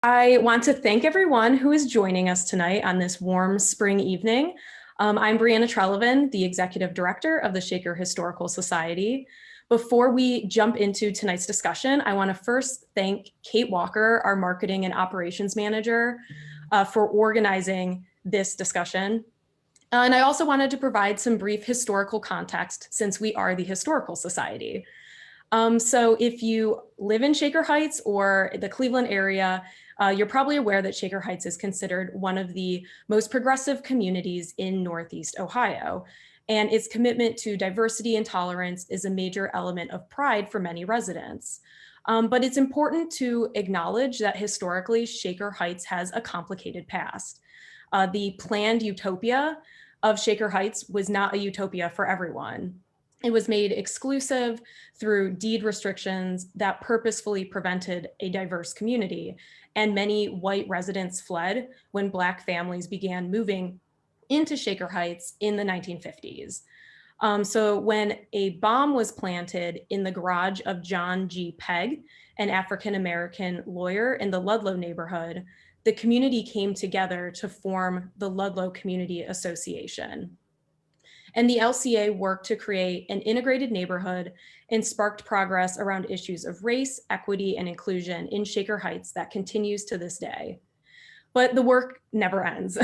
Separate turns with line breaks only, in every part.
I want to thank everyone who is joining us tonight on this warm spring evening. I'm Brianna Trelevan, the Executive Director of the Shaker Historical Society. Before we jump into tonight's discussion, I want to first thank Kate Walker, our Marketing and Operations Manager, for organizing this discussion. And I also wanted to provide some brief historical context since we are the Historical Society. So if you live in Shaker Heights or the Cleveland area, you're probably aware that Shaker Heights is considered one of the most progressive communities in Northeast Ohio. And its commitment to diversity and tolerance is a major element of pride for many residents. But it's important to acknowledge that historically, Shaker Heights has a complicated past. The planned utopia of Shaker Heights was not a utopia for everyone. It was made exclusive through deed restrictions that purposefully prevented a diverse community, and many white residents fled when Black families began moving into Shaker Heights in the 1950s. So when a bomb was planted in the garage of John G. Pegg, an African-American lawyer in the Ludlow neighborhood, the community came together to form the Ludlow Community Association. And the LCA worked to create an integrated neighborhood and sparked progress around issues of race, equity, and inclusion in Shaker Heights that continues to this day. But the work never ends,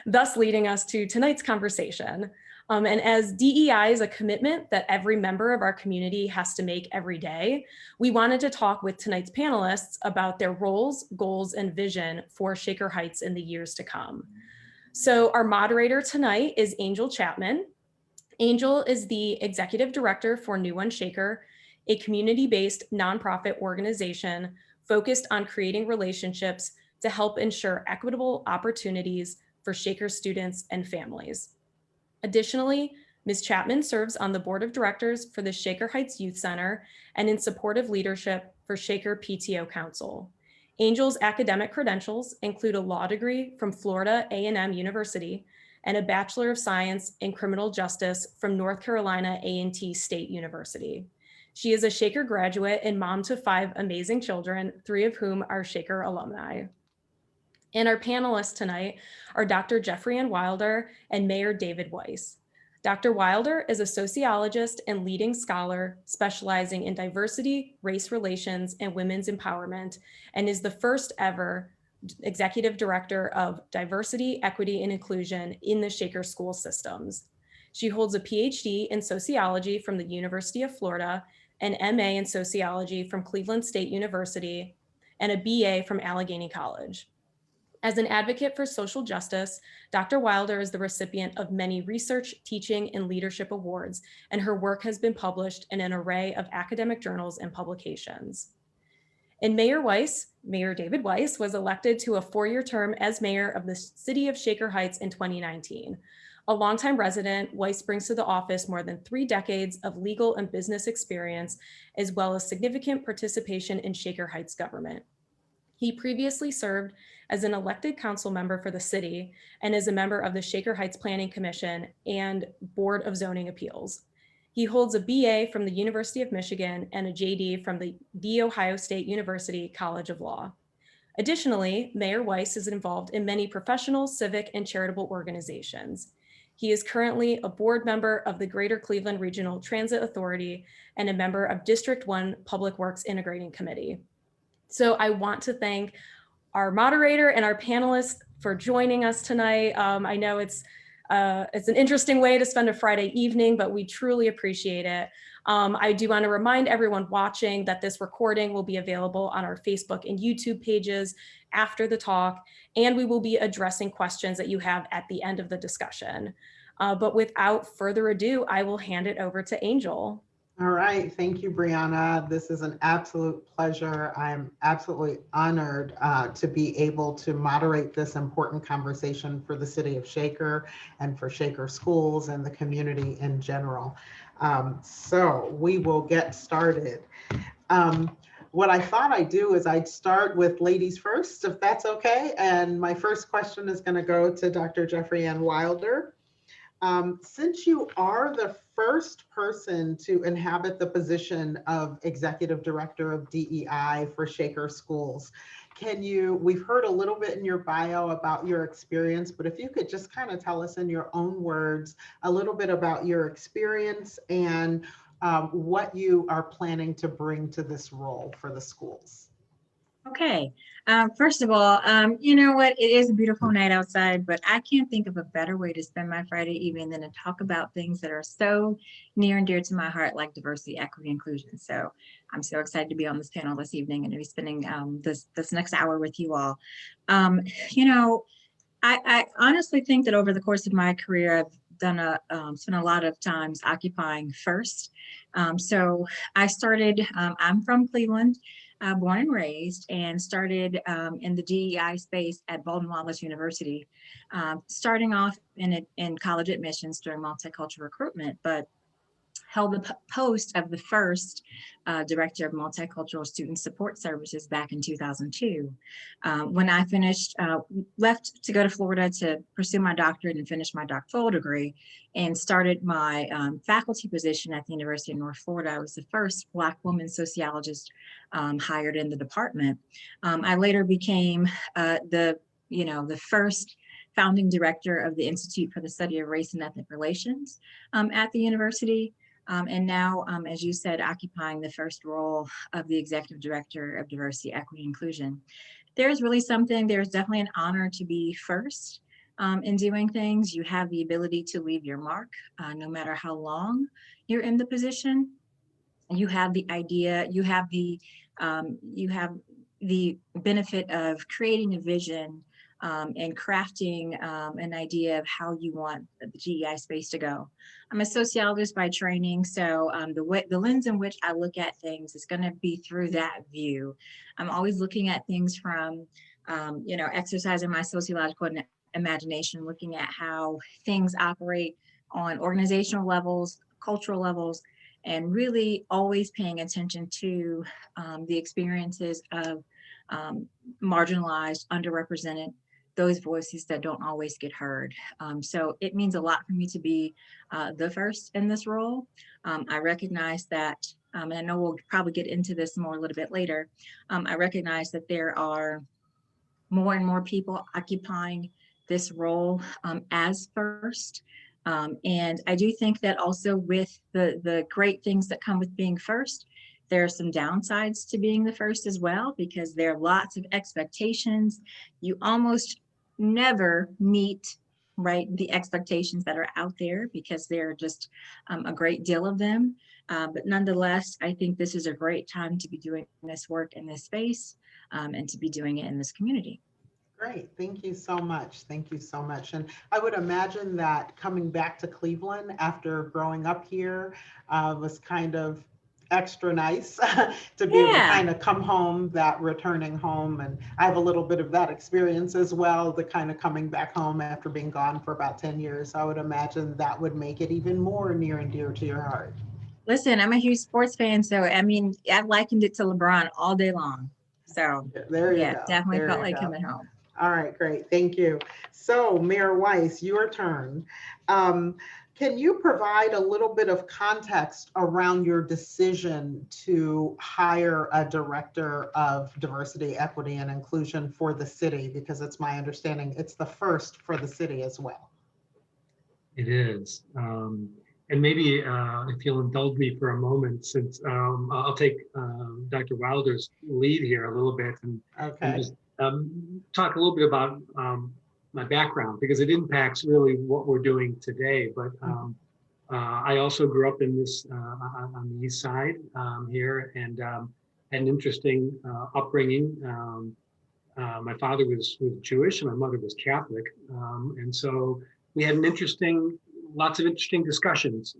thus leading us to tonight's conversation. And as DEI is a commitment that every member of our community has to make every day, we wanted to talk with tonight's panelists about their roles, goals, and vision for Shaker Heights in the years to come. So our moderator tonight is Angel Chapman. Angel is the Executive Director for NewONEShaker, a community-based nonprofit organization focused on creating relationships to help ensure equitable opportunities for Shaker students and families. Additionally, Ms. Chapman serves on the Board of Directors for the Shaker Heights Youth Center and in supportive leadership for Shaker PTO Council. Angel's academic credentials include a law degree from Florida A&M University and a Bachelor of Science in Criminal Justice from North Carolina A&T State University. She is a Shaker graduate and mom to 5 amazing children, 3 of whom are Shaker alumni. And our panelists tonight are Dr. JeffriAnne Wilder and Mayor David Weiss. Dr. Wilder is a sociologist and leading scholar specializing in diversity, race relations, and women's empowerment, and is the first ever Executive Director of Diversity, Equity, and Inclusion in the Shaker school systems. She holds a PhD in sociology from the University of Florida, an MA in sociology from Cleveland State University, and a BA from Allegheny College. As an advocate for social justice, Dr. Wilder is the recipient of many research, teaching, and leadership awards, and her work has been published in an array of academic journals and publications. And Mayor Weiss, Mayor David Weiss, was elected to a 4-year term as mayor of the city of Shaker Heights in 2019. A longtime resident, Weiss brings to the office more than 3 decades of legal and business experience, as well as significant participation in Shaker Heights government. He previously served as an elected council member for the city and is a member of the Shaker Heights Planning Commission and Board of Zoning Appeals. He holds a BA from the University of Michigan and a JD from the Ohio State University College of Law. Additionally, Mayor Weiss is involved in many professional, civic, and charitable organizations. He is currently a board member of the Greater Cleveland Regional Transit Authority and a member of District 1 Public Works Integrating Committee. So I want to thank our moderator and our panelists for joining us tonight. I know it's an interesting way to spend a Friday evening, but we truly appreciate it. I do want to remind everyone watching that this recording will be available on our Facebook and YouTube pages after the talk, and we will be addressing questions that you have at the end of the discussion. But without further ado, I will hand it over to Angel.
All right, thank you, Brianna. This is an absolute pleasure. I'm absolutely honored to be able to moderate this important conversation for the city of Shaker and for Shaker schools and the community in general. So we will get started. What I thought I'd do is I'd start with ladies first, if that's okay. And my first question is going to go to Dr. JeffriAnne Wilder. Since you are the first person to inhabit the position of Executive Director of DEI for Shaker Schools, we've heard a little bit in your bio about your experience, but if you could just kind of tell us in your own words a little bit about your experience and what you are planning to bring to this role for the schools.
Okay. First of all, you know what? It is a beautiful night outside, but I can't think of a better way to spend my Friday evening than to talk about things that are so near and dear to my heart, like diversity, equity, inclusion. So I'm so excited to be on this panel this evening and to be spending this next hour with you all. You know, I honestly think that over the course of my career, I've done spent a lot of times occupying first. So I started, I'm from Cleveland, born and raised, and started in the DEI space at Baldwin-Wallace University, starting off in college admissions during multicultural recruitment, but held the post of the first director of multicultural student support services back in 2002. When I finished, left to go to Florida to pursue my doctorate and finish my doctoral degree, and started my faculty position at the University of North Florida. I was the first Black woman sociologist hired in the department. I later became the first founding director of the Institute for the Study of Race and Ethnic Relations at the university. And now, as you said, occupying the first role of the Executive Director of Diversity, Equity, Inclusion. There's definitely an honor to be first in doing things. You have the ability to leave your mark, no matter how long you're in the position. You have the idea, you have the benefit of creating a vision and crafting an idea of how you want the DEI space to go. I'm a sociologist by training, so the lens in which I look at things is going to be through that view. I'm always looking at things from, exercising my sociological imagination, looking at how things operate on organizational levels, cultural levels, and really always paying attention to the experiences of marginalized, underrepresented, those voices that don't always get heard. So it means a lot for me to be the first in this role. I recognize that, and I know we'll probably get into this more a little bit later, I recognize that there are more and more people occupying this role as first. And I do think that also with the great things that come with being first, there are some downsides to being the first as well, because there are lots of expectations. You almost never meet, right, the expectations that are out there because there are just a great deal of them. But nonetheless, I think this is a great time to be doing this work in this space and to be doing it in this community.
Great, thank you so much. Thank you so much. And I would imagine that coming back to Cleveland after growing up here was kind of extra nice to be able to kind of come home, that returning home. And I have a little bit of that experience as well, the kind of coming back home after being gone for about 10 years. I would imagine that would make it even more near and dear to your heart.
Listen, I'm a huge sports fan, so I mean, I've likened it to LeBron all day long. So
there you go.
Definitely
there
felt
you
like
go.
coming home.
All right, great. Thank you. So Mayor Weiss, your turn. Can you provide a little bit of context around your decision to hire a director of diversity, equity, and inclusion for the city? Because it's my understanding it's the first for the city as well.
It is. And maybe if you'll indulge me for a moment, since I'll take Dr. Wilder's lead here a little bit and just talk a little bit about my background, because it impacts really what we're doing today. But I also grew up in this on the east side here, and had an interesting upbringing. My father was Jewish and my mother was Catholic, and so we had lots of interesting discussions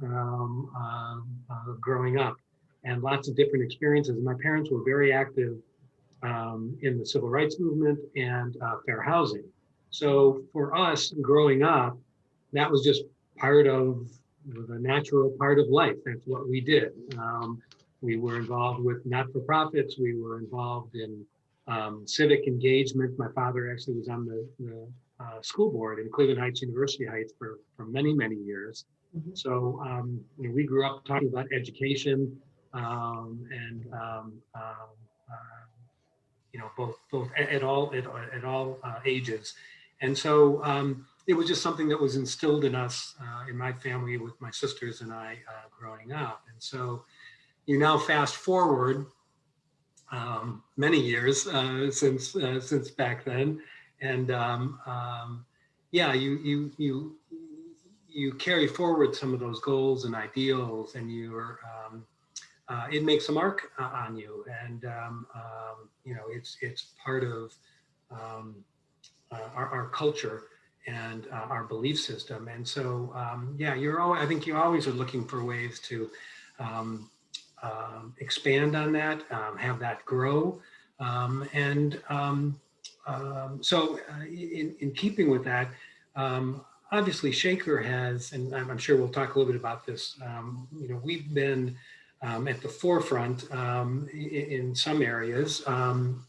growing up, and lots of different experiences. My parents were very active in the civil rights movement and fair housing. So for us growing up, that was just part of the natural part of life. That's what we did. We were involved with not-for-profits. We were involved in civic engagement. My father actually was on the school board in Cleveland Heights, University Heights for many, many years. Mm-hmm. So we grew up talking about education and both at all ages. And so it was just something that was instilled in us, in my family, with my sisters and I growing up. And so you now fast forward many years since back then, and yeah, you carry forward some of those goals and ideals, and it makes a mark on you, and it's part of our culture and our belief system. And so yeah, I think you always are looking for ways to expand on that, have that grow. So in keeping with that, obviously Shaker has, and I'm sure we'll talk a little bit about this, we've been at the forefront in some areas of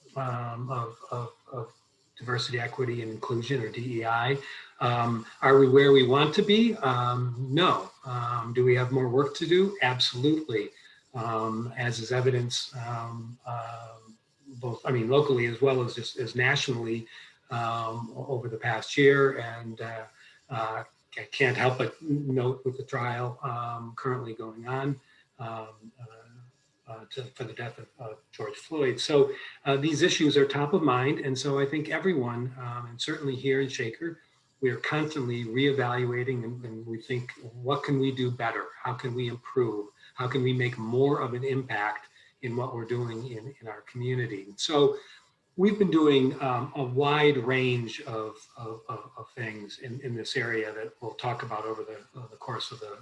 diversity, equity, and inclusion, or DEI. Are we where we want to be? No. Do we have more work to do? Absolutely. As is evidence, both, locally as well as just nationally over the past year. And I can't help but note with the trial currently going on for the death of George Floyd. So these issues are top of mind. And so I think everyone, and certainly here in Shaker, we are constantly reevaluating, and we think, what can we do better? How can we improve? How can we make more of an impact in what we're doing in our community? So we've been doing a wide range of things in this area that we'll talk about over the course of the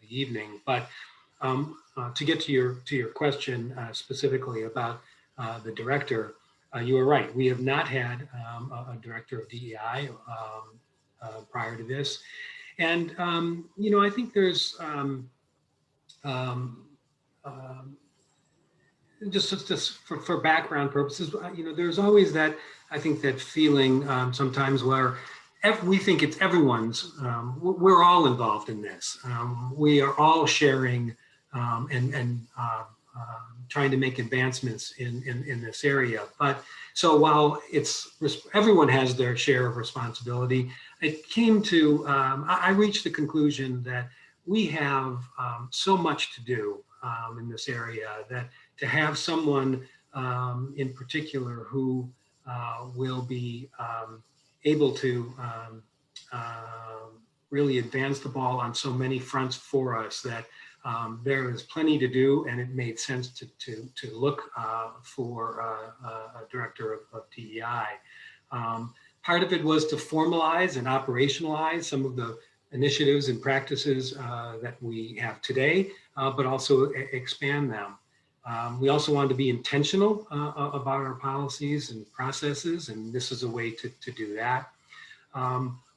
evening. But to get to your question specifically about the director, you are right. We have not had a director of DEI prior to this. And, I think there's just for background purposes, there's always that, I think, that feeling sometimes where we think it's everyone's, we're all involved in this. We are all sharing and trying to make advancements in this area. But so while everyone has their share of responsibility, it came to, I reached the conclusion that we have so much to do in this area, that to have someone in particular who will be able to really advance the ball on so many fronts for us, that there is plenty to do, and it made sense to look for a director of DEI. Part of it was to formalize and operationalize some of the initiatives and practices that we have today, but also expand them. We also wanted to be intentional about our policies and processes, and this is a way to do that.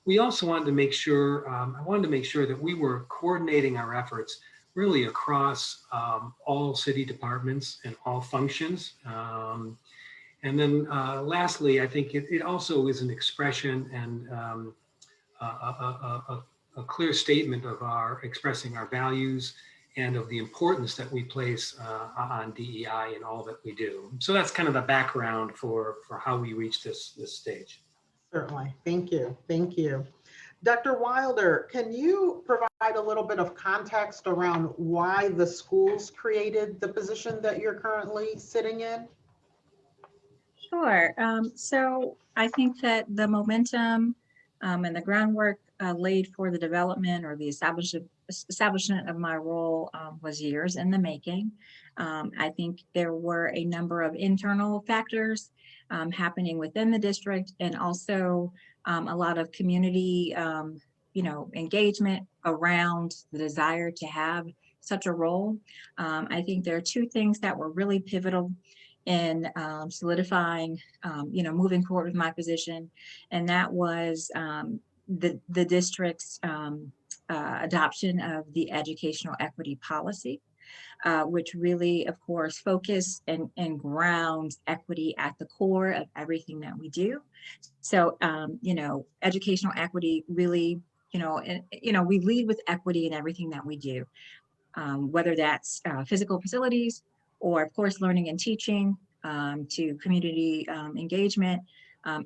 We also wanted to make sure, I wanted to make sure that we were coordinating our efforts really across all city departments and all functions. And then lastly, I think it also is an expression and a clear statement of expressing our values and of the importance that we place on DEI in all that we do. So that's kind of the background for how we reached this stage.
Certainly. Thank you. Thank you. Dr. Wilder, can you provide a little bit of context around why the schools created the position that you're currently sitting in?
Sure. So I think that the momentum and the groundwork laid for the development or the establishment of my role was years in the making. I think there were a number of internal factors happening within the district, and also a lot of community, engagement around the desire to have such a role. I think there are two things that were really pivotal in solidifying, moving forward with my position, and that was the district's adoption of the educational equity policy, which really, of course, focus and grounds equity at the core of everything that we do. So, educational equity really, we lead with equity in everything that we do, whether that's physical facilities or, of course, learning and teaching, to community engagement.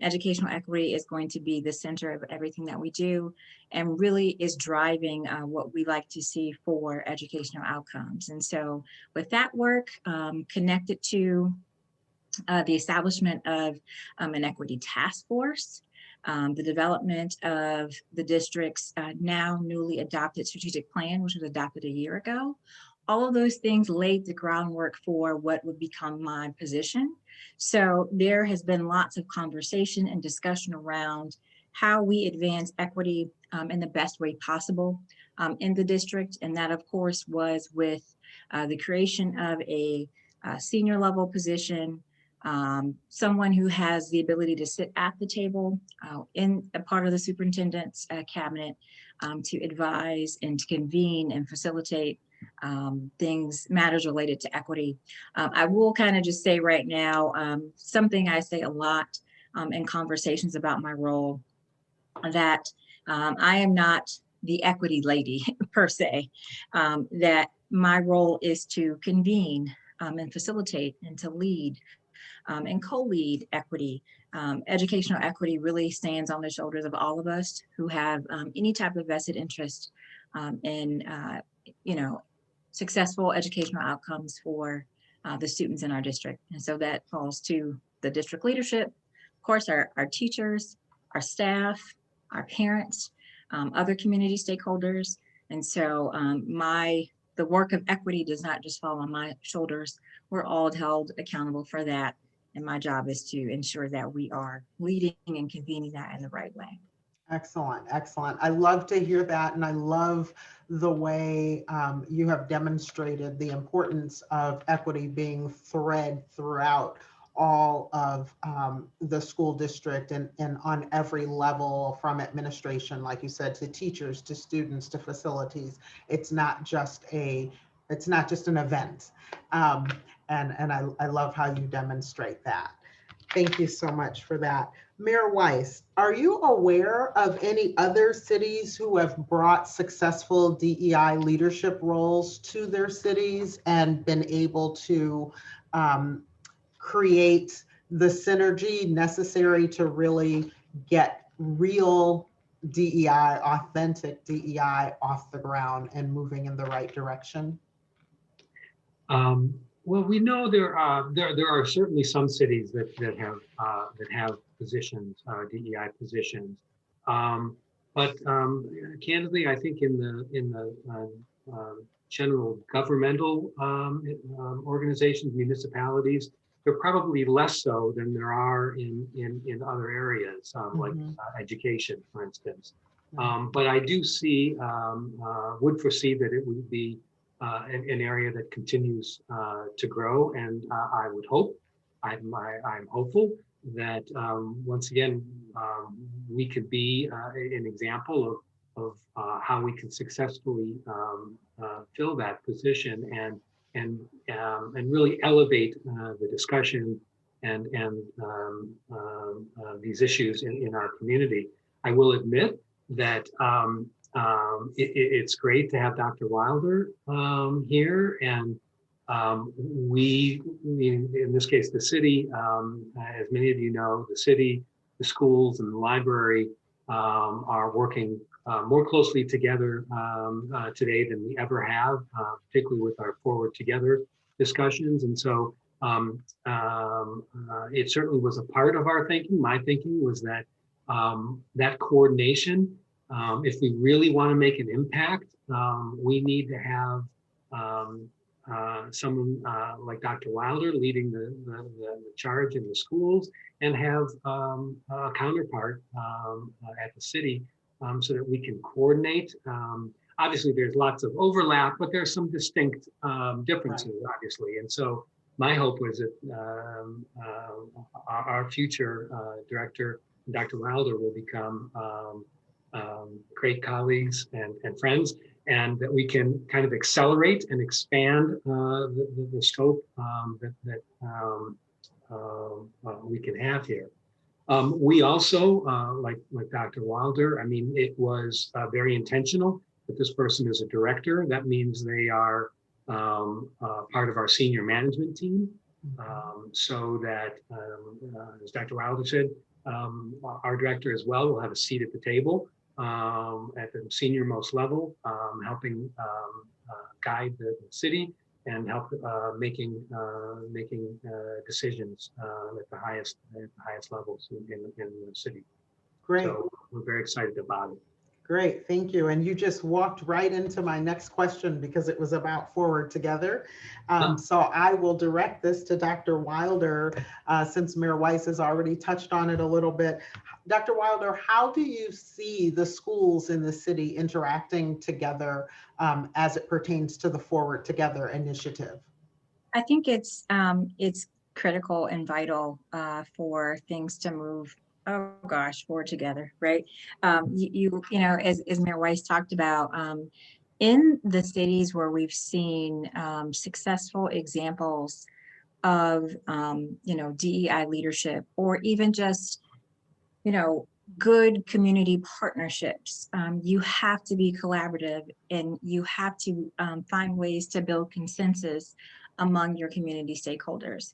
Educational equity is going to be the center of everything that we do, and really is driving what we like to see for educational outcomes. And so with that work connected to the establishment of an equity task force, the development of the district's now newly adopted strategic plan, which was adopted a year ago. All of those things laid the groundwork for what would become my position. So there has been lots of conversation and discussion around how we advance equity in the best way possible in the district. And that, of course, was with the creation of a senior level position, someone who has the ability to sit at the table in a part of the superintendent's cabinet to advise and to convene and facilitate matters related to equity. I will kind of just say right now, something I say a lot in conversations about my role, that I am not the equity lady per se, that my role is to convene and facilitate and to lead and co-lead equity. Educational equity really stands on the shoulders of all of us who have any type of vested interest in successful educational outcomes for the students in our district. And so that falls to the district leadership, of course, our teachers, our staff, our parents, other community stakeholders. And so the work of equity does not just fall on my shoulders. We're all held accountable for that. And my job is to ensure that we are leading and convening that in the right way.
Excellent, excellent. I love to hear that. And I love the way you have demonstrated the importance of equity being thread throughout all of the school district and on every level, from administration, like you said, to teachers, to students, to facilities. It's not just an event. And I love how you demonstrate that. Thank you so much for that. Mayor Weiss, are you aware of any other cities who have brought successful DEI leadership roles to their cities and been able to create the synergy necessary to really get real DEI, authentic DEI off the ground and moving in the right direction?
Well, we know there are certainly some cities that have positions, DEI positions, but candidly, I think in the general governmental organizations, municipalities, they're probably less so than there are in other areas, like education, for instance. But I do see, would foresee that it would be an area that continues to grow, and I would hope, I'm hopeful that once again we could be an example of how we can successfully fill that position and really elevate the discussion and these issues in our community. I will admit that it's great to have Dr. Wilder here, and we, in this case, the city, as many of you know, the city, the schools, and the library are working more closely together today than we ever have, particularly with our Forward Together discussions. And so it certainly was a part of our thinking. My thinking was that that coordination, if we really want to make an impact, we need to have someone like Dr. Wilder leading the charge in the schools, and have a counterpart at the city so that we can coordinate. Obviously, there's lots of overlap, but there's some distinct differences, obviously. And so my hope was that our future director, Dr. Wilder, will become great colleagues and friends, and that we can kind of accelerate and expand the scope that we can have here. We also, like Dr. Wilder, I mean, it was very intentional that this person is a director. That means they are part of our senior management team. so that, as Dr. Wilder said, our director as well will have a seat at the table at the senior most level, helping guide the city and help making decisions at the highest levels in the city.
Great.
So we're very excited about it.
Great, thank you. And you just walked right into my next question because it was about Forward Together. So I will direct this to Dr. Wilder since Mayor Weiss has already touched on it a little bit. Dr. Wilder, how do you see the schools in the city interacting together as it pertains to the Forward Together initiative?
I think it's critical and vital for things to move, forward together, right? You know, as Mayor Weiss talked about, in the cities where we've seen successful examples of, DEI leadership, or even just, good community partnerships, you have to be collaborative, and you have to find ways to build consensus among your community stakeholders.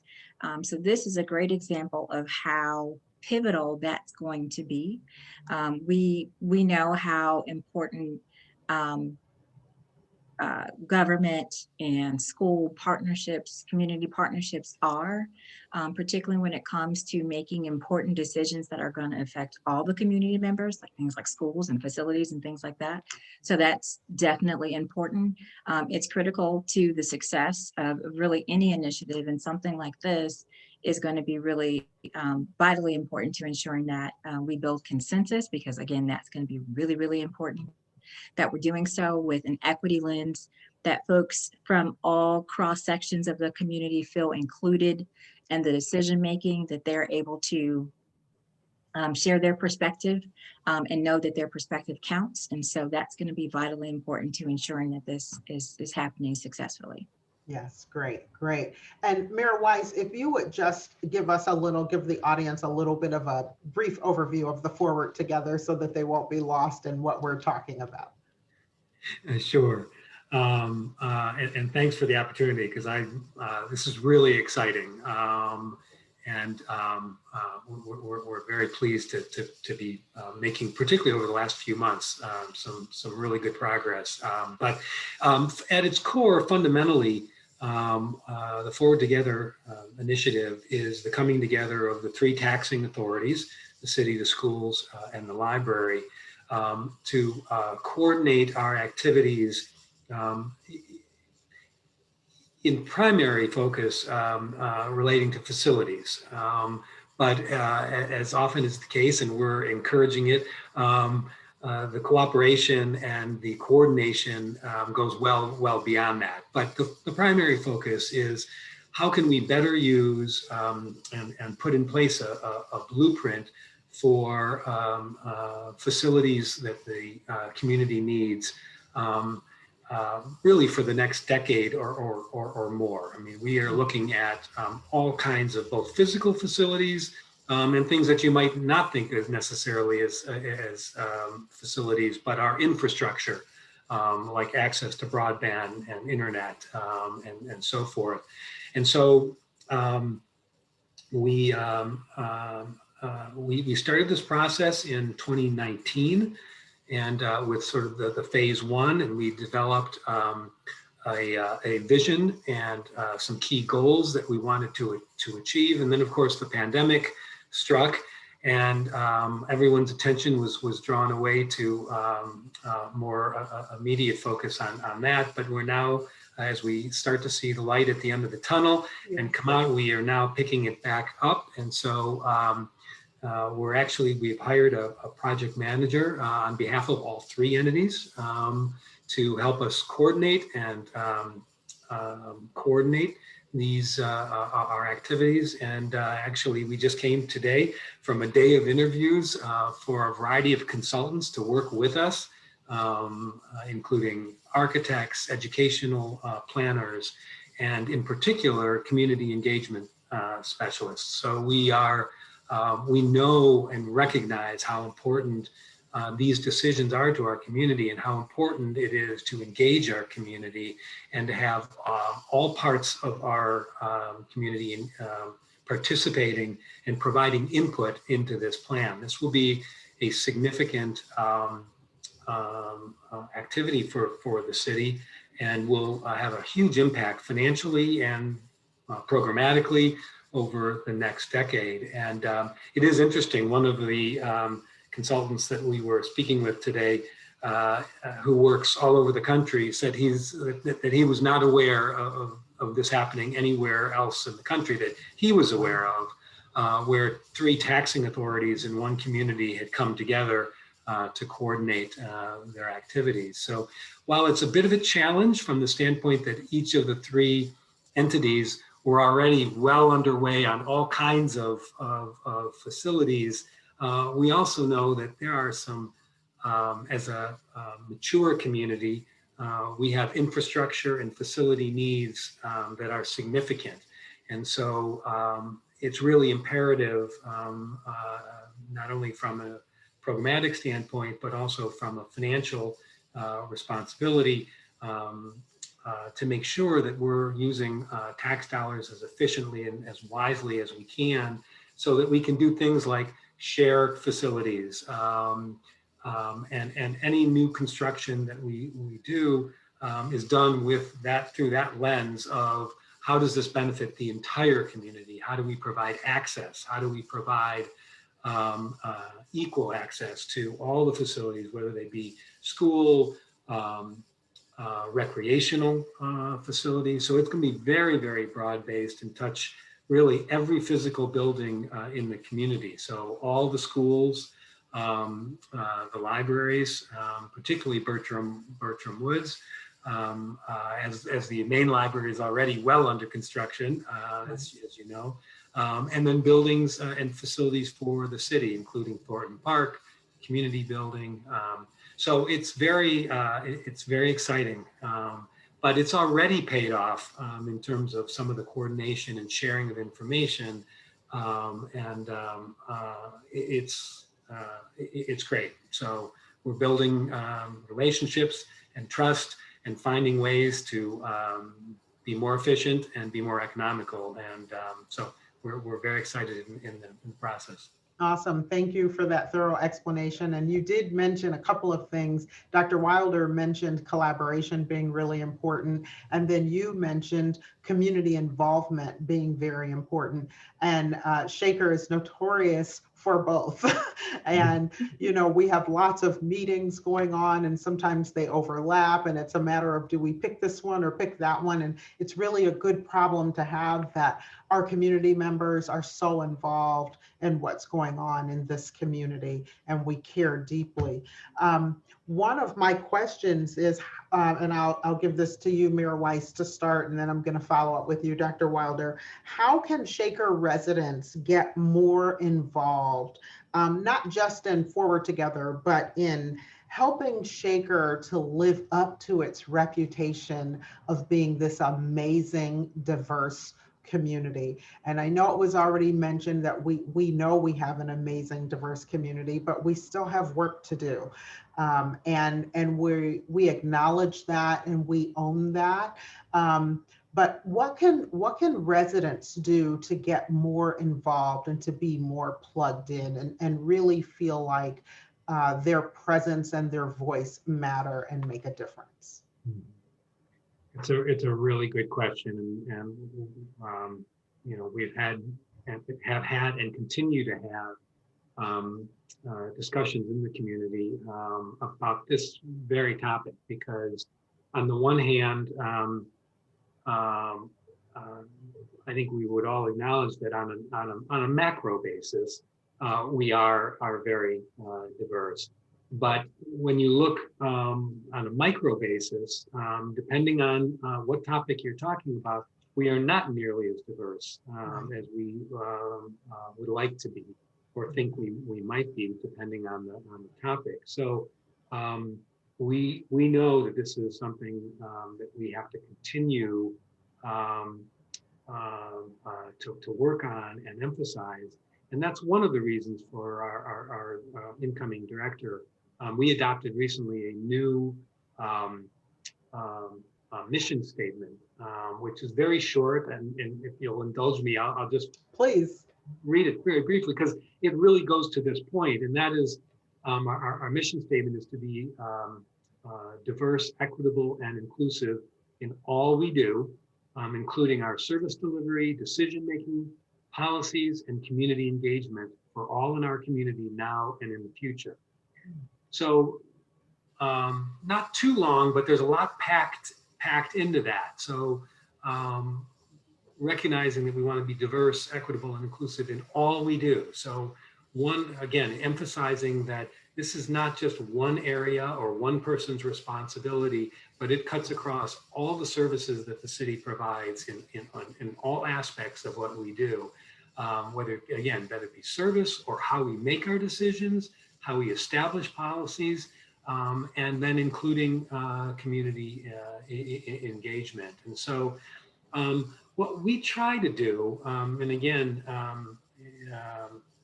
So this is a great example of how pivotal that's going to be. We know how important government and school partnerships, community partnerships are, particularly when it comes to making important decisions that are going to affect all the community members, like things like schools and facilities and things like that. So that's definitely important. It's critical to the success of really any initiative, and something like this is going to be really vitally important to ensuring that we build consensus, because again, that's going to be really, really important, that we're doing so with an equity lens, that folks from all cross sections of the community feel included in the decision making, that they're able to share their perspective and know that their perspective counts. And so that's going to be vitally important to ensuring that this is happening successfully.
Yes, great, great. And Mayor Weiss, if you would just give the audience a little bit of a brief overview of the Forward Together so that they won't be lost in what we're talking about.
Sure. And thanks for the opportunity, because this is really exciting. We're very pleased to be making, particularly over the last few months, some really good progress. But at its core, fundamentally, the Forward Together initiative is the coming together of the three taxing authorities, the city, the schools, and the library, to coordinate our activities in primary focus relating to facilities. But as often is the case, and we're encouraging it, the cooperation and the coordination goes well beyond that. But the primary focus is how can we better use and put in place a blueprint for facilities that the community needs, really for the next decade or more. I mean, we are looking at all kinds of both physical facilities and things that you might not think of necessarily as facilities, but our infrastructure, like access to broadband and internet and so forth. And so we started this process in 2019, and with sort of the phase one, and we developed a vision and some key goals that we wanted to achieve. And then of course the pandemic struck, and everyone's attention was drawn away to more immediate focus on that. But we're now, as we start to see the light at the end of the tunnel and come out, we are now picking it back up. And so we've hired a project manager on behalf of all three entities to help us coordinate and coordinate these our activities. And actually, we just came today from a day of interviews for a variety of consultants to work with us, including architects, educational planners, and in particular, community engagement specialists. So we know and recognize how important these decisions are to our community and how important it is to engage our community and to have all parts of our community participating and providing input into this plan. This will be a significant activity for the city and will have a huge impact financially and programmatically over the next decade. And it is interesting, one of the consultants that we were speaking with today, who works all over the country, said that he was not aware of this happening anywhere else in the country that he was aware of, where 3 taxing authorities in one community had come together to coordinate their activities. So while it's a bit of a challenge from the standpoint that each of the 3 entities were already well underway on all kinds of facilities, we also know that there are some, as a mature community, we have infrastructure and facility needs that are significant. And so it's really imperative, not only from a programmatic standpoint, but also from a financial responsibility to make sure that we're using tax dollars as efficiently and as wisely as we can, so that we can do things like share facilities and any new construction that we do is done with that, through that lens of how does this benefit the entire community? How do we provide access? How do we provide equal access to all the facilities, whether they be school, recreational facilities. So it's going to be very, very broad-based and touch really every physical building in the community. So all the schools, the libraries, particularly Bertram Woods, as the main library is already well under construction, as you know, and then buildings and facilities for the city, including Thornton Park, community building. So it's very exciting, but it's already paid off in terms of some of the coordination and sharing of information, it's great. So we're building relationships and trust and finding ways to be more efficient and be more economical, and so we're very excited in the process.
Awesome. Thank you for that thorough explanation. And you did mention a couple of things. Dr. Wilder mentioned collaboration being really important. And then you mentioned community involvement being very important. And Shaker is notorious for both. And, you know, we have lots of meetings going on and sometimes they overlap and it's a matter of, do we pick this one or pick that one? And it's really a good problem to have that our community members are so involved in what's going on in this community and we care deeply. One of my questions is, and I'll give this to you, Mayor Weiss, to start, and then I'm going to follow up with you, Dr. Wilder. How can Shaker residents get more involved, not just in Forward Together, but in helping Shaker to live up to its reputation of being this amazing, diverse community? And I know it was already mentioned that we know we have an amazing, diverse community, but we still have work to do. And we acknowledge that and we own that. But what can residents do to get more involved and to be more plugged in and really feel like their presence and their voice matter and make a difference?
It's a really good question, and you know, we've had and have had and continue to have discussions in the community about this very topic, because on the one hand, I think we would all acknowledge that on a macro basis, we are very diverse. But when you look on a micro basis, depending on what topic you're talking about, we are not nearly as diverse as we would like to be, or think we might be, depending on the topic. So we know that this is something that we have to continue to work on and emphasize. And that's one of the reasons for our incoming director, we adopted recently a new mission statement, which is very short, and if you'll indulge me, I'll just
Please
read it very briefly because it really goes to this point, and that is our mission statement is to be diverse, equitable, and inclusive in all we do, including our service delivery, decision-making, policies, and community engagement for all in our community now and in the future. So not too long, but there's a lot packed into that. So recognizing that we want to be diverse, equitable, and inclusive in all we do. So one, again, emphasizing that this is not just one area or one person's responsibility, but it cuts across all the services that the city provides in all aspects of what we do. Whether, again, whether it be service or how we make our decisions, how we establish policies, and then including community engagement. And so what we try to do, and again,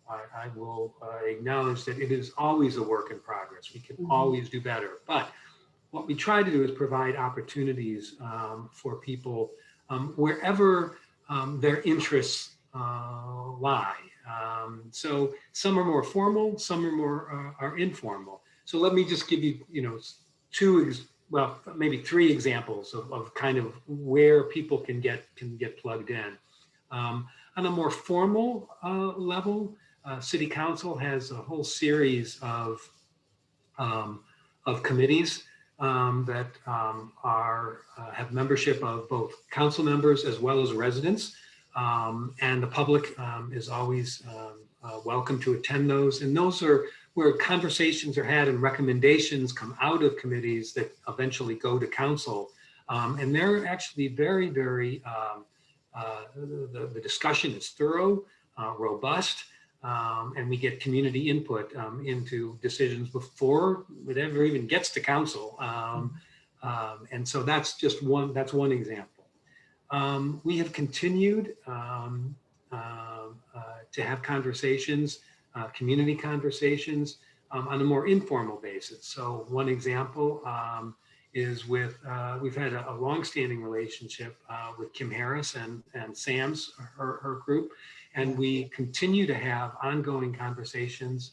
I will acknowledge that it is always a work in progress. We can always do better. But what we try to do is provide opportunities for people wherever their interests lie. So some are more formal, some are more are informal. So let me just give you, maybe three examples of kind of where people can get plugged in. On a more formal level, City Council has a whole series of committees that have membership of both council members as well as residents, and the public is always welcome to attend those. And those are where conversations are had and recommendations come out of committees that eventually go to council. And they're actually very, very, the discussion is thorough, robust, and we get community input into decisions before it ever even gets to council. And so that's just one example. We have continued to have conversations, community conversations on a more informal basis. So one example is with, we've had a longstanding relationship with Kim Harris and Sam's, her group, and we continue to have ongoing conversations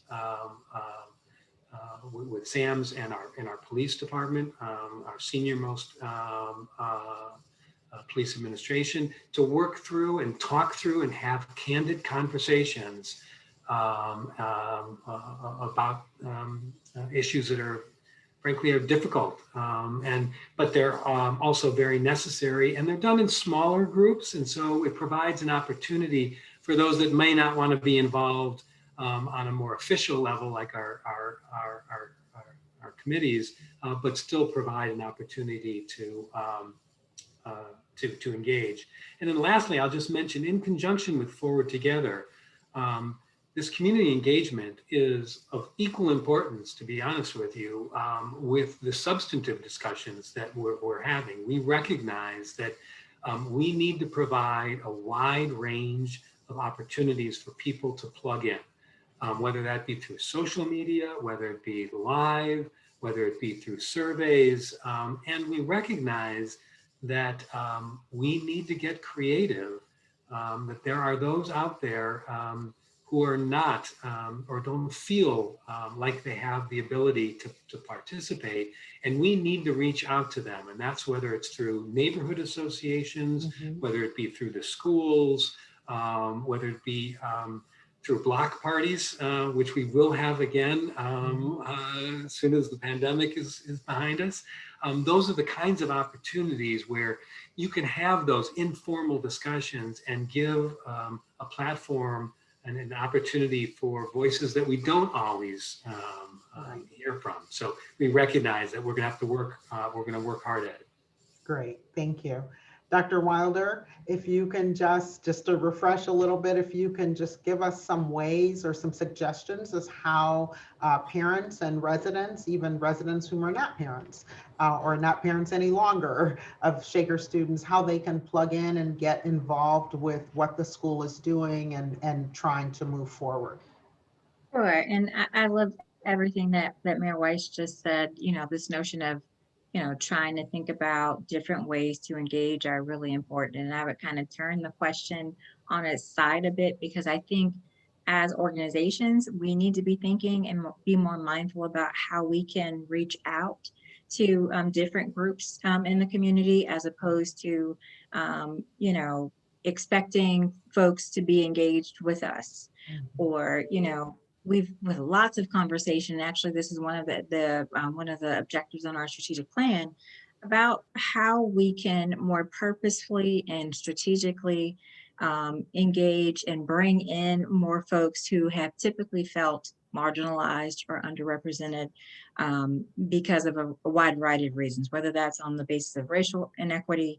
with Sam's and our police department, our senior most police administration, to work through and talk through and have candid conversations about issues that are frankly are difficult, but they're also very necessary, and they're done in smaller groups. And so it provides an opportunity for those that may not want to be involved on a more official level, like our committees, but still provide an opportunity to engage. And then lastly, I'll just mention, in conjunction with Forward Together, this community engagement is of equal importance, to be honest with you, with the substantive discussions that we're having. We recognize that we need to provide a wide range of opportunities for people to plug in, whether that be through social media, whether it be live, whether it be through surveys. And we recognize that we need to get creative, that there are those out there who are not or don't feel like they have the ability to participate, and we need to reach out to them. And that's whether it's through neighborhood associations, whether it be through the schools, whether it be through block parties, which we will have again as soon as the pandemic is behind us. Those are the kinds of opportunities where you can have those informal discussions and give a platform and an opportunity for voices that we don't always hear from. So we recognize that we're gonna have to work, we're gonna work hard at it.
Great, thank you. Dr. Wilder, if you can just to refresh a little bit, if you can just give us some ways or some suggestions as how parents and residents, even residents who are not parents or not parents any longer of Shaker students, how they can plug in and get involved with what the school is doing and trying to move forward.
Sure, and I love everything that Mayor Weiss just said. You know, this notion of, you know, trying to think about different ways to engage are really important. And I would kind of turn the question on its side a bit, because I think as organizations, we need to be thinking and be more mindful about how we can reach out to different groups in the community, as opposed to, you know, expecting folks to be engaged with us. Or, you know, we've with lots of conversation. Actually, this is one of the objectives on our strategic plan, about how we can more purposefully and strategically engage and bring in more folks who have typically felt marginalized or underrepresented because of a wide variety of reasons, whether that's on the basis of racial inequity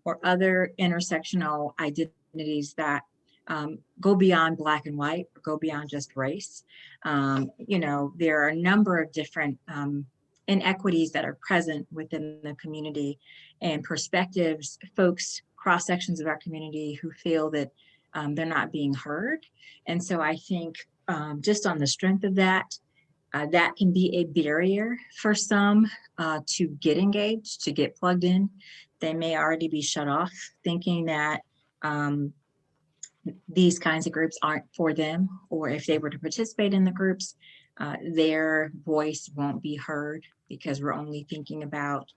or other intersectional identities that go beyond Black and white, or go beyond just race. You know, there are a number of different inequities that are present within the community, and perspectives, folks, cross sections of our community who feel that they're not being heard. And so I think just on the strength of that, that can be a barrier for some to get engaged, to get plugged in. They may already be shut off, thinking that these kinds of groups aren't for them, or if they were to participate in the groups, their voice won't be heard, because we're only thinking about,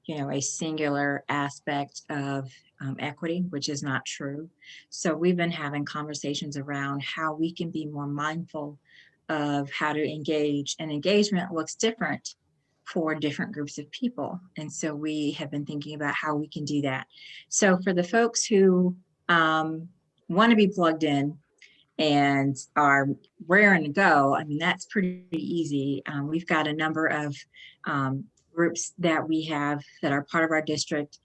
you know, a singular aspect of equity, which is not true. So we've been having conversations around how we can be more mindful of how to engage, and engagement looks different for different groups of people. And so we have been thinking about how we can do that. So for the folks who want to be plugged in and are raring to go, I mean, that's pretty easy. We've got a number of groups that we have that are part of our district.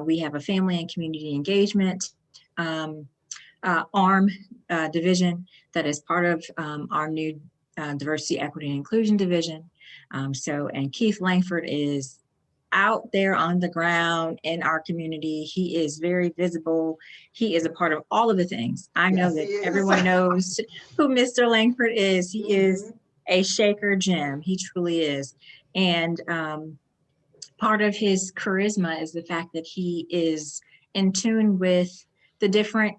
We have a family and community engagement arm division that is part of our new diversity, equity, and inclusion division. And Keith Langford is out there on the ground in our community. He is very visible. He is a part of all of the things. I know that everyone knows who Mr. Langford is. He is a Shaker gem. He truly is. And part of his charisma is the fact that he is in tune with the different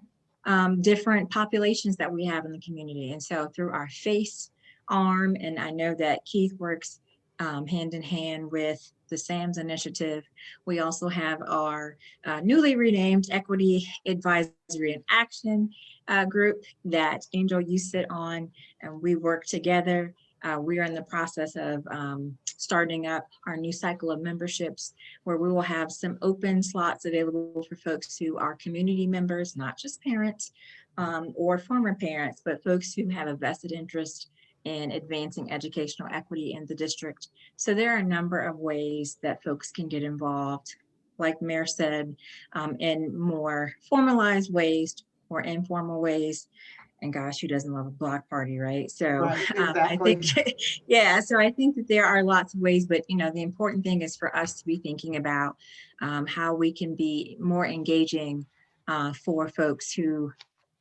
populations that we have in the community. And so through our FACE arm, and I know that Keith works hand in hand with the SAMS initiative. We also have our newly renamed Equity Advisory and Action group that Angel, you sit on, and we work together. We are in the process of starting up our new cycle of memberships, where we will have some open slots available for folks who are community members, not just parents or former parents, but folks who have a vested interest in advancing educational equity in the district. So there are a number of ways that folks can get involved, like Mayor said, in more formalized ways or informal ways. And gosh, who doesn't love a block party, right? So
right, exactly.
I think, yeah, so I think that there are lots of ways, but you know, the important thing is for us to be thinking about how we can be more engaging for folks who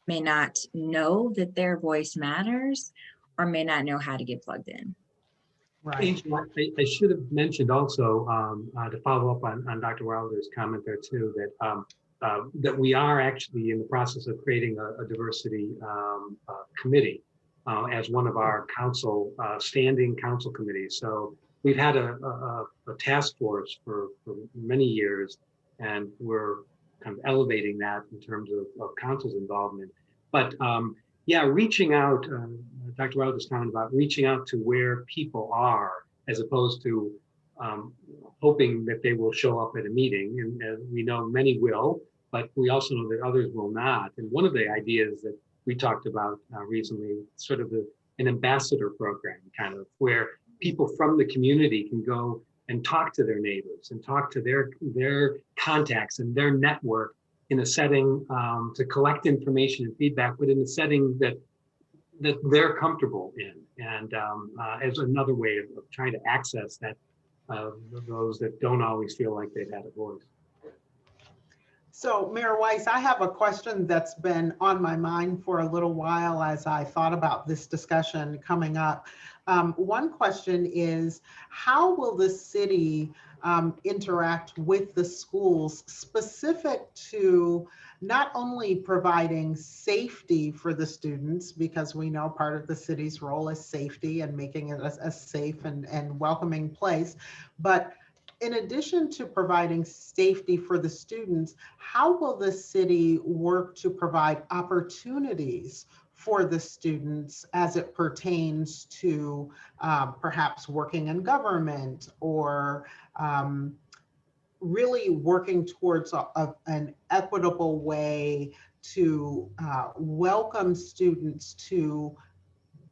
may not know that their voice matters, or may not know how to get plugged in.
Right.
Angel, I should have mentioned also, to follow up on Dr. Wilder's comment there too, that we are actually in the process of creating a diversity committee as one of our council, standing council committees. So we've had a task force for many years, and we're kind of elevating that in terms of council's involvement. But yeah, reaching out, Dr. Wilder's comment about reaching out to where people are, as opposed to hoping that they will show up at a meeting. And we know many will, but we also know that others will not. And one of the ideas that we talked about recently, sort of an ambassador program, kind of where people from the community can go and talk to their neighbors and talk to their contacts and their network in a setting to collect information and feedback, but in a setting that they're comfortable in, and as another way of trying to access that those that don't always feel like they've had a voice.
So Mayor Weiss, I have a question that's been on my mind for a little while as I thought about this discussion coming up. One question is, how will the city interact with the schools specific to not only providing safety for the students, because we know part of the city's role is safety and making it a safe and welcoming place, but in addition to providing safety for the students, how will the city work to provide opportunities for the students as it pertains to perhaps working in government or really working towards an equitable way to welcome students to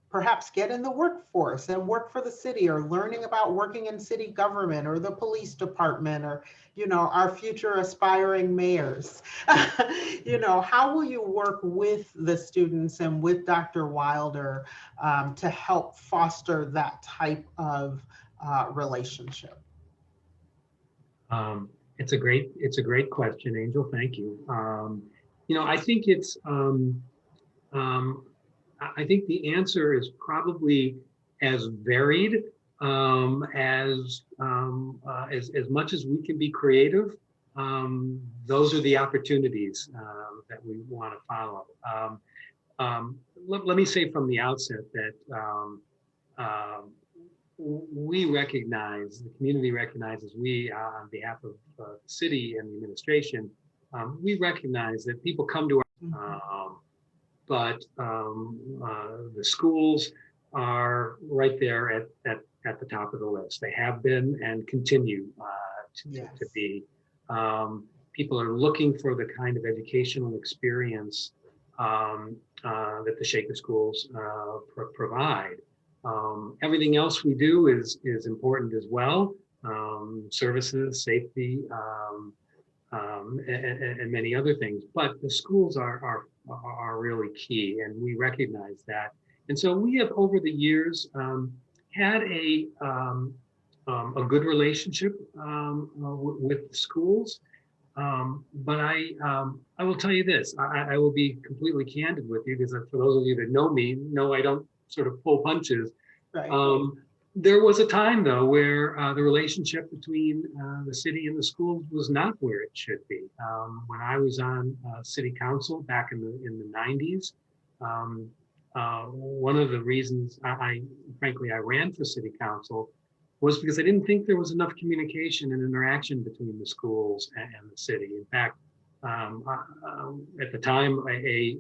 perhaps get in the workforce and work for the city, or learning about working in city government or the police department, or, you know, our future aspiring mayors. You know, how will you work with the students and with Dr. Wilder to help foster that type of relationship?
It's a great question, Angel. Thank you. You know, I think it's I think the answer is probably as varied as much as we can be creative. Those are the opportunities that we want to follow. Let me say from the outset that we recognize, the community recognizes, we on behalf of the city and the administration, we recognize that people come to our, but the schools are right there at the top of the list. They have been and continue to be. People are looking for the kind of educational experience that the Shaker schools provide. Everything else we do is important as well. Services, safety, and many other things. But the schools are really key, and we recognize that. And so we have, over the years, had a good relationship with the schools. But I will tell you this, I will be completely candid with you, because for those of you that know me, know I don't sort of pull punches. Right. There was a time, though, where the relationship between the city and the schools was not where it should be. When I was on city council back in the 90s, one of the reasons frankly I ran for city council was because I didn't think there was enough communication and interaction between the schools and the city. In fact, at the time, a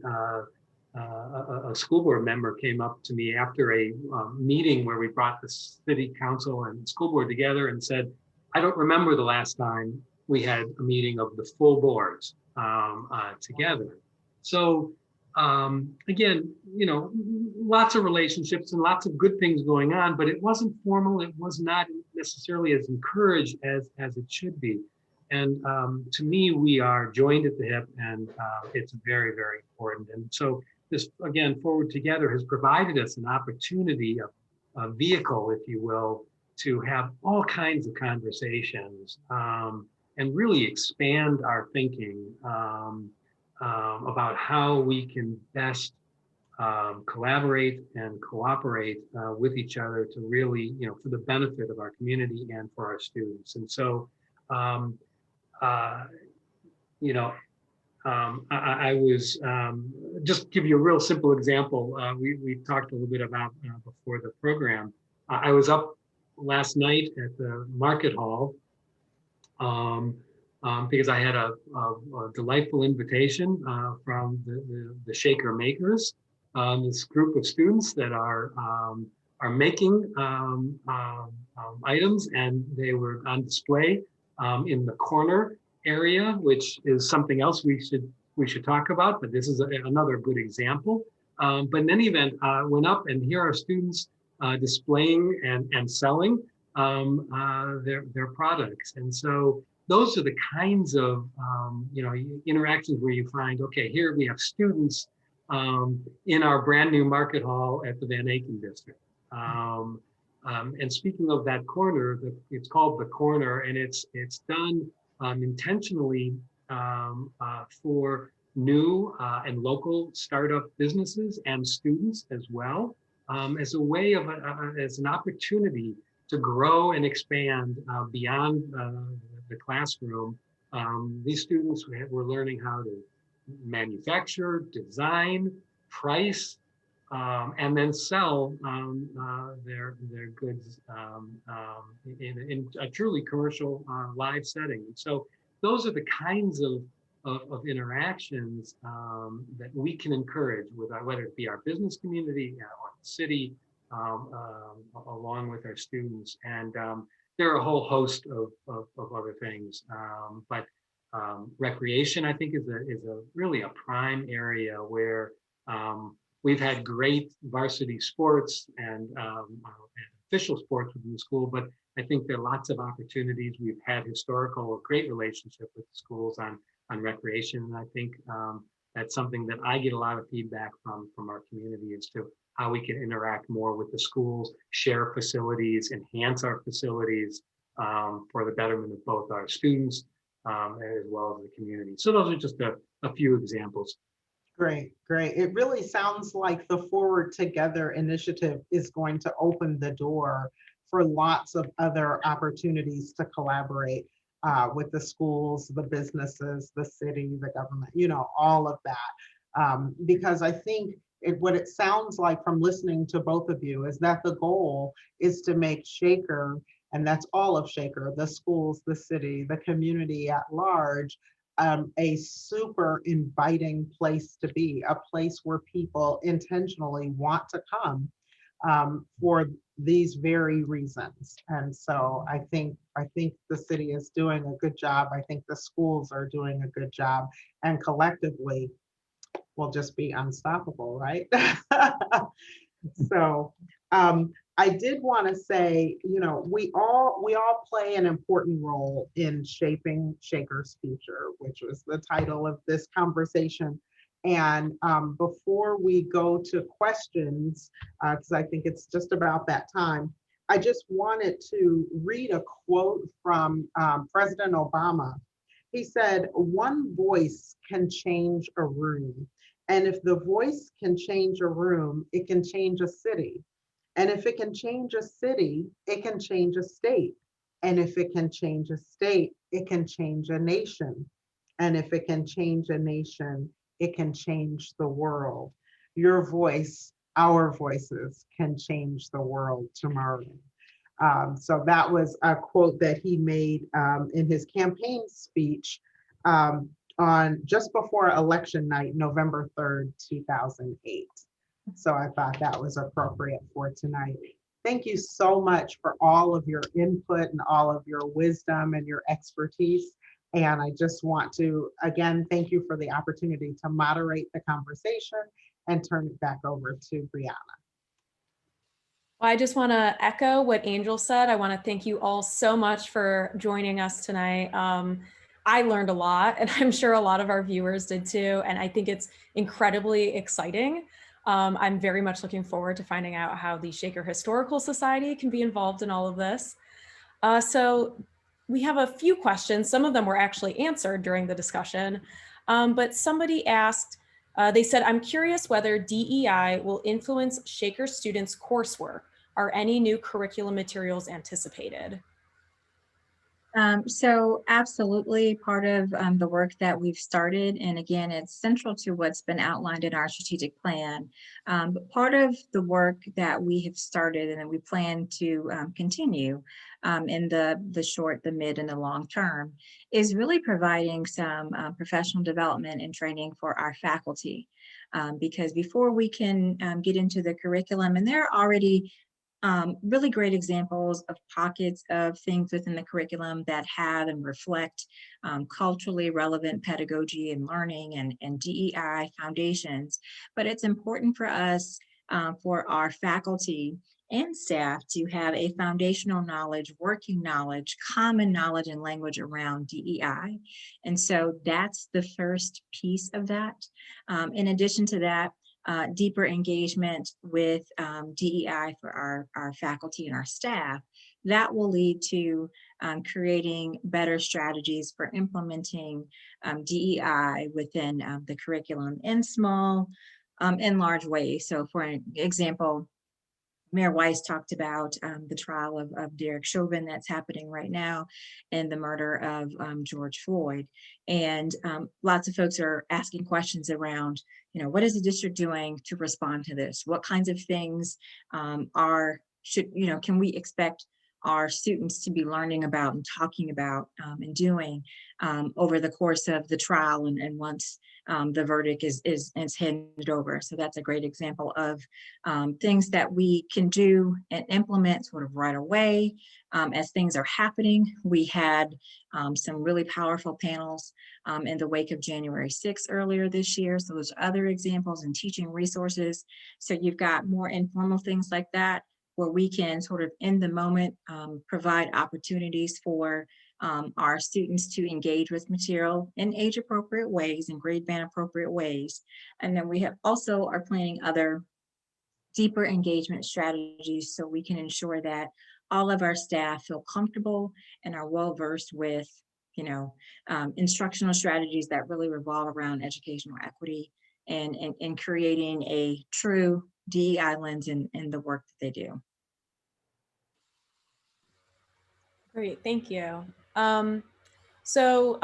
school board member came up to me after a meeting where we brought the city council and school board together and said, "I don't remember the last time we had a meeting of the full boards together." So again, you know, lots of relationships and lots of good things going on, but it wasn't formal. It was not necessarily as encouraged as it should be. And to me, we are joined at the hip, and it's very, very important. And so this, again, Forward Together has provided us an opportunity, a vehicle, if you will, to have all kinds of conversations and really expand our thinking about how we can best collaborate and cooperate with each other to really, you know, for the benefit of our community and for our students. And so, you know, I was, just give you a real simple example. We talked a little bit about before the program. I was up last night at the market hall because I had a delightful invitation from the Shaker makers, this group of students that are making items, and they were on display in the corner area, which is something else we should talk about, but this is another good example. But in any event, went up, and here are students displaying and selling their products. And so those are the kinds of you know, interactions where you find, okay, here we have students in our brand new market hall at the Van Aken district. And speaking of that corner, it's called The Corner, and it's done intentionally for new and local startup businesses and students as well. as a way of, as an opportunity to grow and expand beyond the classroom. These students were learning how to manufacture, design, price, and then sell their goods in a truly commercial live setting. So those are the kinds of interactions that we can encourage with whether it be our business community or the city, along with our students. And there are a whole host of other things, but recreation, I think, is a really a prime area where we've had great varsity sports and official sports within the school, but I think there are lots of opportunities. We've had historical, great relationship with the schools on recreation, and I think that's something that I get a lot of feedback from our community as to how we can interact more with the schools, share facilities, enhance our facilities for the betterment of both our students as well as the community. So those are just a few examples.
Great, great. It really sounds like the Forward Together initiative is going to open the door for lots of other opportunities to collaborate with the schools, the businesses, the city, the government, you know, all of that. Because I think what it sounds like from listening to both of you is that the goal is to make Shaker, and that's all of Shaker, the schools, the city, the community at large, a super inviting place to be, a place where people intentionally want to come for these very reasons. And so I think the city is doing a good job. I think the schools are doing a good job, and collectively we'll just be unstoppable, right? So I did want to say, you know, we all play an important role in shaping Shaker's future, which was the title of this conversation. And before we go to questions, because I think it's just about that time, I just wanted to read a quote from President Obama. He said, "One voice can change a room. And if the voice can change a room, it can change a city. And if it can change a city, it can change a state. And if it can change a state, it can change a nation. And if it can change a nation, it can change the world. Your voice, our voices can change the world tomorrow." So that was a quote that he made in his campaign speech on just before election night, November 3rd, 2008. So I thought that was appropriate for tonight. Thank you so much for all of your input and all of your wisdom and your expertise. And I just want to, again, thank you for the opportunity to moderate the conversation and turn it back over to Brianna.
Well, I just want to echo what Angel said. I want to thank you all so much for joining us tonight. I learned a lot, and I'm sure a lot of our viewers did too. And I think it's incredibly exciting. I'm very much looking forward to finding out how the Shaker Historical Society can be involved in all of this. So we have a few questions. Some of them were actually answered during the discussion, but somebody asked, they said, "I'm curious whether DEI will influence Shaker students' coursework. Are any new curriculum materials anticipated?"
So absolutely part of the work that we've started, and again, it's central to what's been outlined in our strategic plan. But part of the work that we have started and that we plan to continue in the short, the mid, and the long term is really providing some professional development and training for our faculty. Because before we can get into the curriculum, and there are already really great examples of pockets of things within the curriculum that have and reflect culturally relevant pedagogy and learning and DEI foundations. But it's important for us, for our faculty and staff, to have a foundational knowledge, working knowledge, common knowledge and language around DEI. And so that's the first piece of that. In addition to that, deeper engagement with DEI for our faculty and our staff, that will lead to creating better strategies for implementing DEI within the curriculum in small and large ways. So for example, Mayor Weiss talked about the trial of Derek Chauvin that's happening right now and the murder of George Floyd. And lots of folks are asking questions around, what is the district doing to respond to this? What kinds of things can we expect our students to be learning about and talking about and doing over the course of the trial and once the verdict is handed over. So that's a great example of things that we can do and implement sort of right away as things are happening. We had some really powerful panels in the wake of January 6th earlier this year. So there's other examples and teaching resources. So you've got more informal things like that, where we can sort of in the moment provide opportunities for our students to engage with material in age appropriate ways and grade band appropriate ways. And then we have also are planning other deeper engagement strategies so we can ensure that all of our staff feel comfortable and are well versed with instructional strategies that really revolve around educational equity and creating a true DEI lens in the work that they do.
Great, thank you. So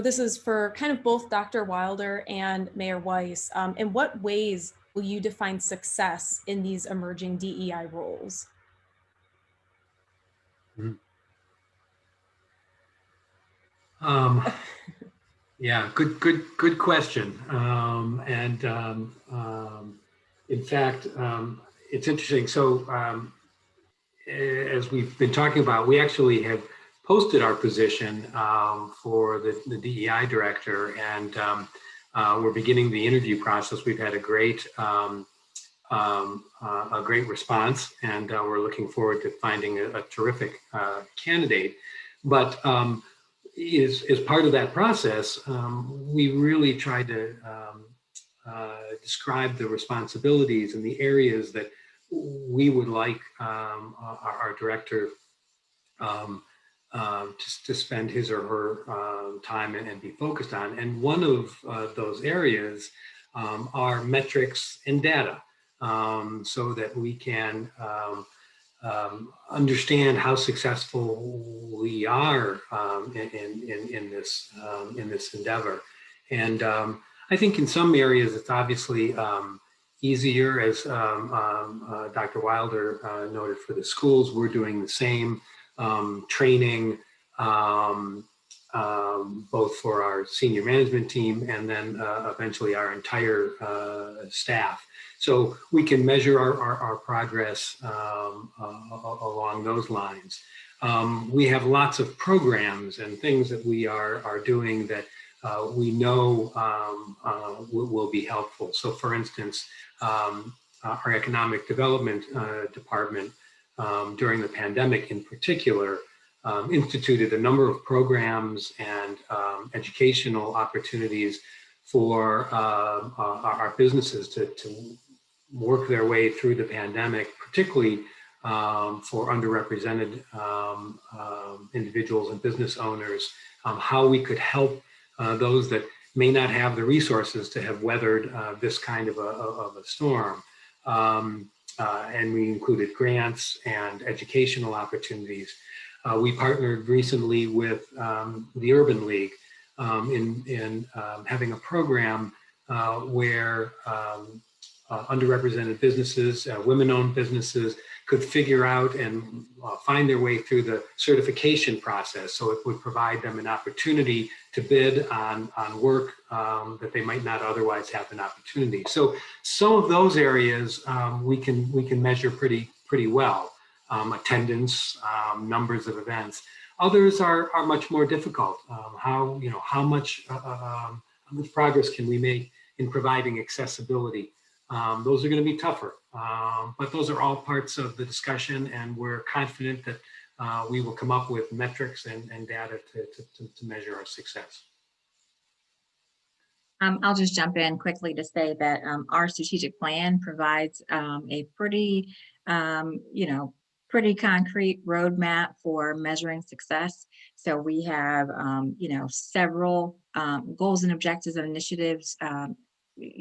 this is for kind of both Dr. Wilder and Mayor Weiss. In what ways will you define success in these emerging DEI roles?
Yeah, good question. In fact, it's interesting. So as we've been talking about, we actually have posted our position for the DEI director, and we're beginning the interview process. We've had a great response, and we're looking forward to finding a terrific candidate. But as part of that process, we really tried to describe the responsibilities and the areas that we would like our director to spend his or her time and be focused on. And one of those areas are metrics and data, so that we can understand how successful we are in this endeavor. And I think in some areas it's obviously easier, as Dr. Wilder noted. For the schools, we're doing the same training, both for our senior management team and then eventually our entire staff. So we can measure our progress along those lines. We have lots of programs and things that we are doing that we know will be helpful. So for instance, our economic development department during the pandemic in particular instituted a number of programs and educational opportunities for our businesses to work their way through the pandemic, particularly for underrepresented individuals and business owners, how we could help those that may not have the resources to have weathered this kind of a storm. And we included grants and educational opportunities. We partnered recently with the Urban League in having a program where underrepresented businesses, women-owned businesses, could figure out and find their way through the certification process. So it would provide them an opportunity to bid on work that they might not otherwise have an opportunity. So some of those areas we can measure pretty well. Attendance, numbers of events. Others are much more difficult. How much progress can we make in providing accessibility? Those are going to be tougher, but those are all parts of the discussion, and we're confident that we will come up with metrics and data to measure our success.
I'll just jump in quickly to say that our strategic plan provides a pretty, pretty concrete roadmap for measuring success. So we have, several goals and objectives and initiatives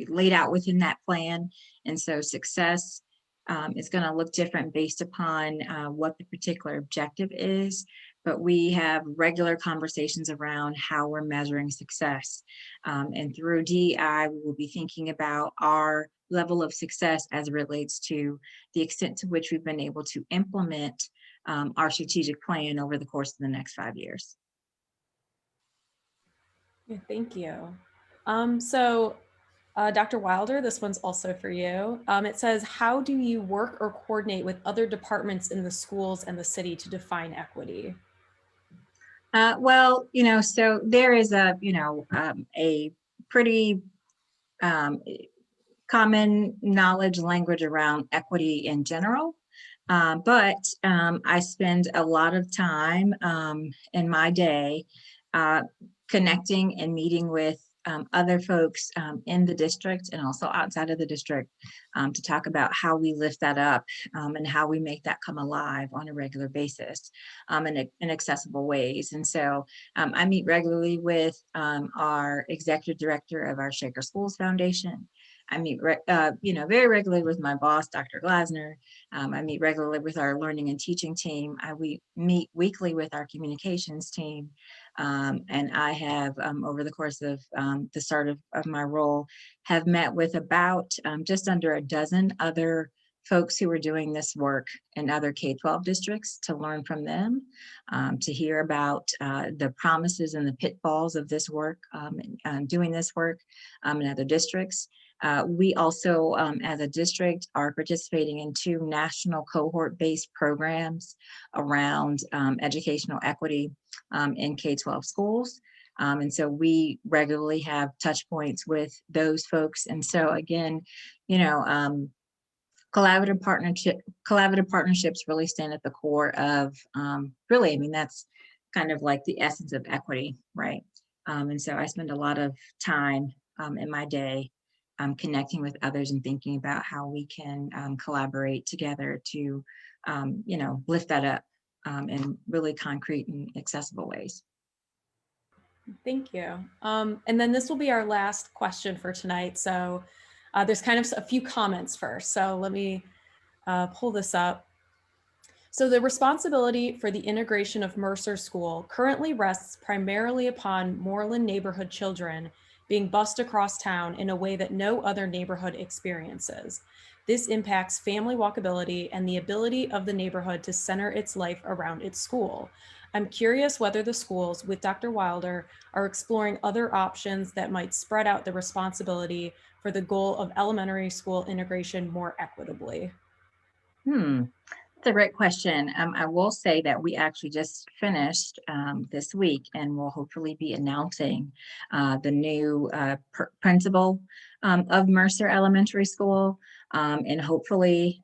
laid out within that plan. And so success It's going to look different based upon what the particular objective is, but we have regular conversations around how we're measuring success. And through DEI, we will be thinking about our level of success as it relates to the extent to which we've been able to implement our strategic plan over the course of the next 5 years.
Yeah, thank you. Dr. Wilder, this one's also for you. It says, how do you work or coordinate with other departments in the schools and the city to define equity?
Well, so there is a pretty common knowledge language around equity in general. But I spend a lot of time in my day connecting and meeting with other folks in the district and also outside of the district to talk about how we lift that up and how we make that come alive on a regular basis in accessible ways. And so I meet regularly with our executive director of our Shaker Schools Foundation. I meet, very regularly with my boss, Dr. Glasner. I meet regularly with our learning and teaching team. We meet weekly with our communications team. And I have, over the course of the start of my role, have met with about just under a dozen other folks who are doing this work in other K-12 districts to learn from them, to hear about the promises and the pitfalls of this work, doing this work in other districts. We also, as a district, are participating in 2 national cohort-based programs around educational equity in K-12 schools. And so we regularly have touch points with those folks. And so again, collaborative partnerships really stand at the core of that's kind of like the essence of equity, right? And so I spend a lot of time in my day connecting with others and thinking about how we can collaborate together to, lift that up in really concrete and accessible ways.
Thank you. And then this will be our last question for tonight. So there's kind of a few comments first. So let me pull this up. So the responsibility for the integration of Mercer School currently rests primarily upon Moreland neighborhood children being bused across town in a way that no other neighborhood experiences. This impacts family walkability and the ability of the neighborhood to center its life around its school. I'm curious whether the schools with Dr. Wilder are exploring other options that might spread out the responsibility for the goal of elementary school integration more equitably.
That's a great question. I will say that we actually just finished this week and will hopefully be announcing the new principal of Mercer Elementary School. And hopefully,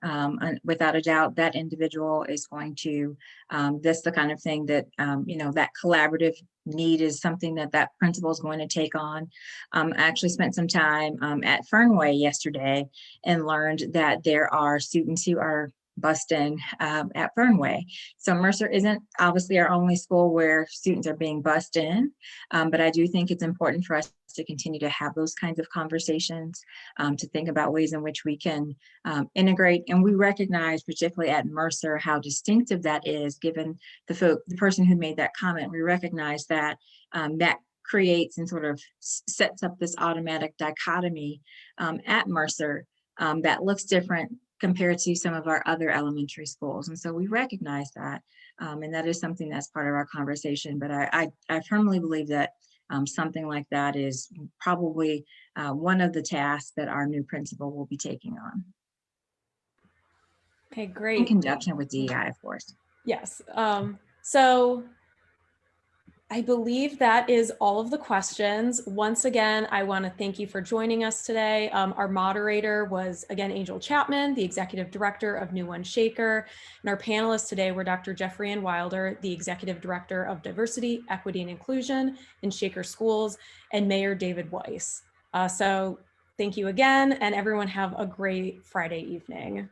without a doubt, that individual is going to, that's the kind of thing that, that collaborative need is something that principal is going to take on. I actually spent some time at Fernway yesterday and learned that there are students who are bused in at Fernway. So Mercer isn't obviously our only school where students are being bused in, but I do think it's important for us to continue to have those kinds of conversations, to think about ways in which we can integrate. And we recognize, particularly at Mercer, how distinctive that is, given the person who made that comment. We recognize that that creates and sort of sets up this automatic dichotomy at Mercer that looks different compared to some of our other elementary schools. And so we recognize that, and that is something that's part of our conversation. But I firmly believe that something like that is probably one of the tasks that our new principal will be taking on.
Okay, great.
In conjunction with DEI, of course.
Yes. So I believe that is all of the questions. Once again, I want to thank you for joining us today. Our moderator was, again, Angel Chapman, the Executive Director of NewONEShaker. And our panelists today were Dr. JeffriAnne Wilder, the Executive Director of Diversity, Equity, and Inclusion in Shaker Schools, and Mayor David Weiss. So thank you again, and everyone have a great Friday evening.